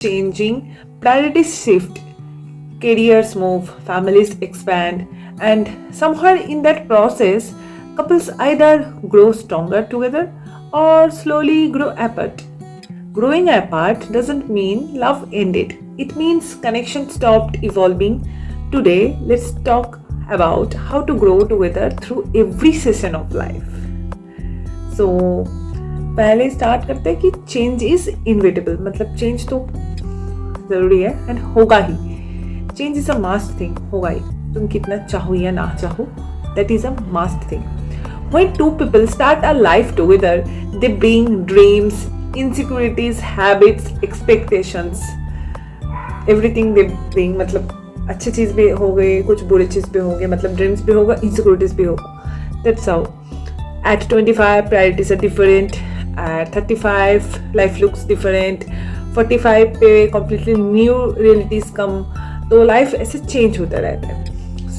changing, priorities shift, careers move, families expand, and somewhere in that process, couples either grow stronger together or slowly grow apart. Growing apart doesn't mean love ended, it means connection stopped evolving. Today, let's talk about how to grow together through every season of life. सो पहले start करते हैं कि change is inevitable, मतलब change तो ज़रूरी है and होगा ही. Change is a must thing, होगा ही, तुम कितना चाहो या ना चाहो, that is a must thing. When two people start a life together, they bring dreams, insecurities, habits, expectations, everything they bring. मतलब अच्छी चीज़ भी हो गई, कुछ बुरी चीज़ भी हो गई, मतलब ड्रीम्स भी होगा, इनसिक्योरिटीज भी होगा. That's how. At 25, priorities are different. At 35, life looks different. 45 पे completely new realities come. तो life ऐसे change होता रहता है.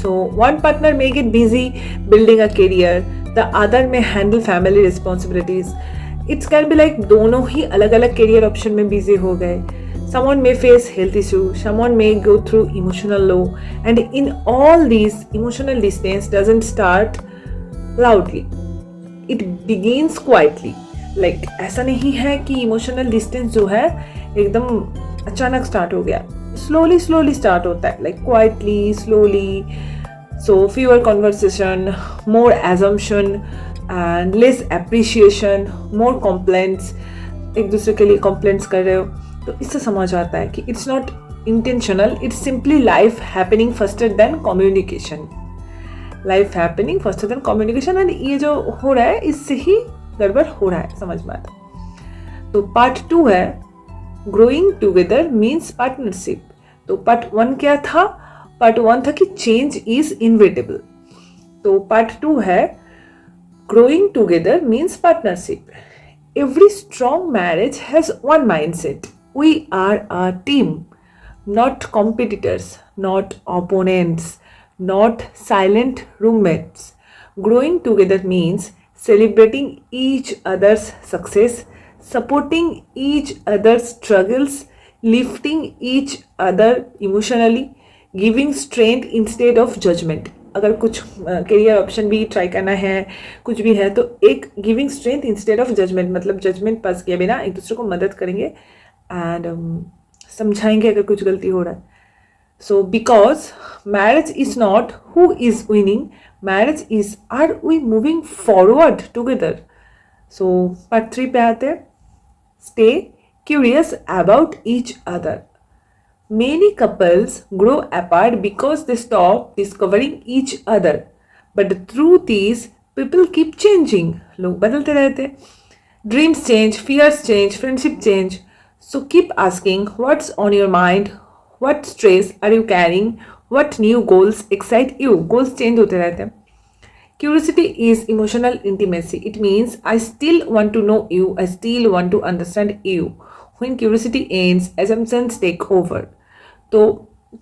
So one partner may get busy building a career, the other may handle family responsibilities. It can be like दोनों ही अलग अलग career option में busy हो गए. Someone may face health issue, someone may go through emotional low, and in all these, emotional distance doesn't start loudly. It begins quietly. Like ऐसा नहीं है कि इमोशनल डिस्टेंस जो है एकदम अचानक स्टार्ट हो गया. स्लोली स्लोली स्टार्ट होता है, like quietly, slowly. So fewer conversation, more assumption and less appreciation, more complaints. एक दूसरे के लिए कॉम्प्लेंट्स कर रहे हो तो इससे समझ आता है कि it's not intentional, it's simply life happening faster than communication. Life happening faster than communication. And ये जो हो रहा है इससे ही गड़बड़ हो रहा है, समझ में आता. तो पार्ट 2 है ग्रोइंग टुगेदर मीन्स पार्टनरशिप. तो पार्ट 1 क्या था? पार्ट 1 था कि चेंज इज इनविटेबल. तो पार्ट 2 है growing together means partnership. Every strong marriage has one mindset. We are a team, not competitors, not opponents, not silent roommates. Growing together means celebrating each other's success, supporting each other's struggles, lifting each other emotionally, giving strength instead of judgment. अगर कुछ career option भी try करना है, कुछ भी है, तो एक giving strength instead of judgement, मतलब जजमेंट पास किए बिना एक दूसरे को मदद करेंगे एंड समझाएंगे अगर कुछ गलती हो रहा है. So because marriage is not who is winning, marriage is are we moving forward together. So part 3 पे आते हैं. Stay curious about each other. Many couples grow apart because they stop discovering each other. But the truth is, people keep changing. लोग बदलते रहते. Dreams change, fears change, friendship change. So keep asking what's on your mind, what stress are you carrying, what new goals excite you. Goals change होते रहते हैं. Curiosity is emotional intimacy. It means I still want to know you, I still want to understand you. When curiosity ends, assumptions take over. तो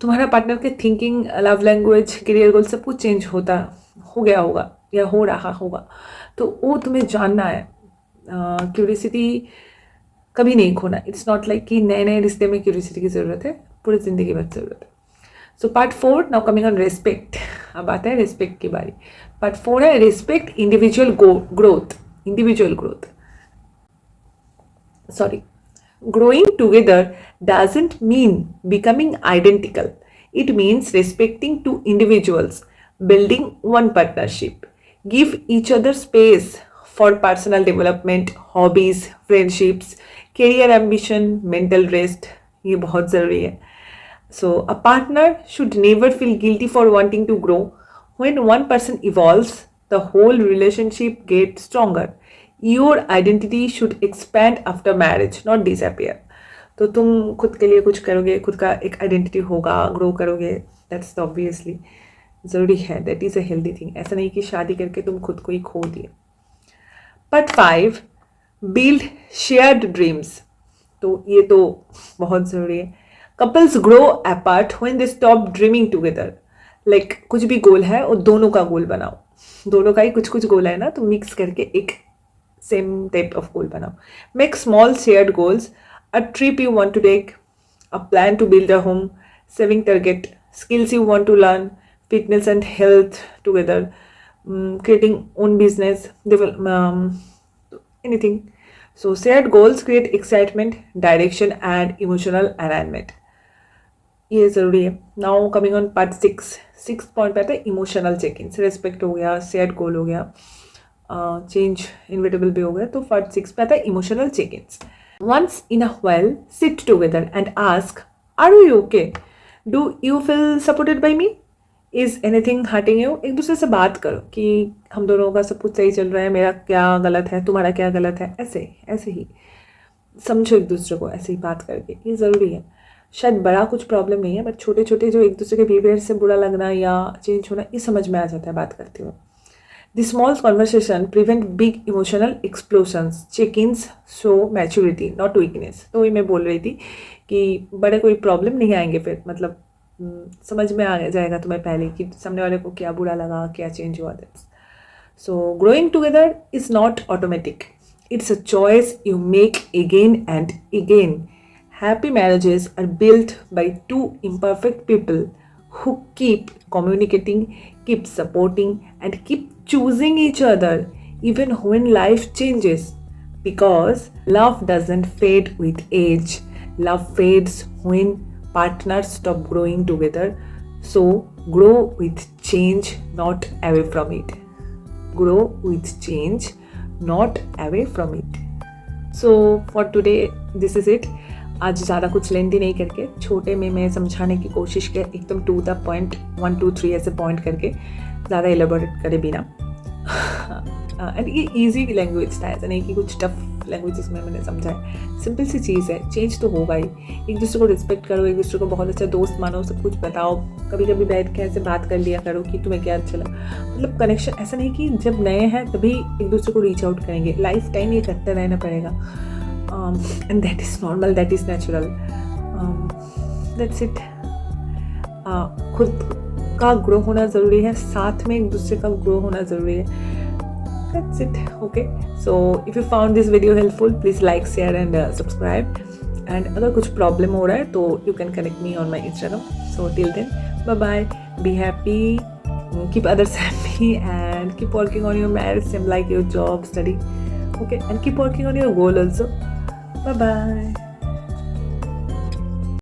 तुम्हारा partner के thinking, love language, career goal सब कुछ change हो गया होगा या हो रहा होगा. तो वो तुम्हें जानना है. क्यूरियसिटी कभी नहीं खोना. इट्स नॉट लाइक कि नए नए रिश्ते में क्यूरियसिटी की ज़रूरत है, पूरी ज़िंदगी भर ज़रूरत है. So part 4 now coming on respect. अब आता है रेस्पेक्ट की बारी. पार्ट 4 है respect individual growth. Individual growth, sorry. Growing together doesn't mean becoming identical. It means respecting two individuals, building one partnership. Give each other space for personal development, hobbies, friendships, career ambition, mental rest. ये बहुत ज़रूरी है. So a partner should never feel guilty for wanting to grow. When one person evolves, the whole relationship gets stronger. Your identity should expand after marriage, not disappear. तो तुम खुद के लिए कुछ करोगे, खुद का एक आइडेंटिटी होगा, ग्रो करोगे. दैट्स ऑब्वियसली ज़रूरी है. That is a healthy thing. ऐसा नहीं कि शादी करके तुम खुद को ही खो दिए. Part 5 build shared dreams. तो ये तो बहुत ज़रूरी है. Couples grow apart when they stop dreaming together. Like कुछ भी गोल है और दोनों का गोल बनाओ. दोनों का ही कुछ कुछ गोल है ना, तो मिक्स करके एक same type of goal बनाओ. Make small shared goals. A trip you want to take, a plan to build a home, saving target, skills you want to learn, fitness and health together, creating own business, anything. So shared goals create excitement, direction and emotional alignment. ये ज़रूरी है. Now coming on part 6 point पे आता है emotional check in. Respect हो गया, shared गोल हो गया, चेंज इनविटेबल भी हो गया. तो पार्ट 6 पे आता है emotional check ins. Once in a while sit together and ask, are you okay? Do you feel supported by me? Is anything hurting you? एक दूसरे से बात करो कि हम दोनों का सब कुछ सही चल रहा है, मेरा क्या गलत है, तुम्हारा क्या गलत है. ऐसे ही समझो एक दूसरे को, ऐसे ही बात करके. ये ज़रूरी है. शायद बड़ा कुछ प्रॉब्लम नहीं है, बट छोटे छोटे जो एक दूसरे के बिहेवियर से बुरा लगना या चेंज होना, ये समझ में आ जाता है बात करते हुए. The small conversation prevent big emotional explosions. Check-ins show maturity not weakness. तो वही मैं बोल रही थी कि बड़े कोई प्रॉब्लम नहीं आएंगे फिर, मतलब समझ में आ जाएगा तुम्हें पहले कि सामने वाले को क्या बुरा लगा, क्या चेंज हुआ. सो growing together is not automatic. It's a choice you make again and again. Happy marriages are built by two imperfect people who keep communicating, keep supporting, and keep choosing each other even when life changes. Because love doesn't fade with age. Love fades when partners stop growing together. So grow with change, not away from it. Grow with change, not away from it. So for today this is it. आज ज़्यादा कुछ lengthy नहीं करके छोटे में मैं समझाने की कोशिश किया, एकदम टू द पॉइंट, 1 2 3 ऐसे पॉइंट करके, ज़्यादा एलेबोरेट करे बिना. एंड ये ईजी लैंग्वेज था, ऐसा नहीं कि कुछ टफ लैंग्वेज में मैंने समझा है. सिंपल सी चीज़ है, चेंज तो होगा ही. एक दूसरे को रिस्पेक्ट करो, एक दूसरे को बहुत अच्छा दोस्त मानो, सब कुछ बताओ. कभी कभी बैठ के ऐसे बात कर लिया करो कि तुम्हें क्या अच्छा लगा. मतलब कनेक्शन ऐसा नहीं कि जब नए हैं तभी एक दूसरे को रीच आउट करेंगे, लाइफ टाइम ये करते रहना पड़ेगा. And that is normal, that is natural. That's it. खुद का ग्रो होना ज़रूरी है, साथ में एक दूसरे का ग्रो होना ज़रूरी है. That's it. Okay, so if you found this video helpful, please like, share and subscribe. And अगर कुछ प्रॉब्लम हो रहा है तो you can connect me on my Instagram. So till then, bye bye. Be happy. Keep others happy and keep working on your marriage, same like your job, study. Okay, and keep working on your goal also. Bye bye.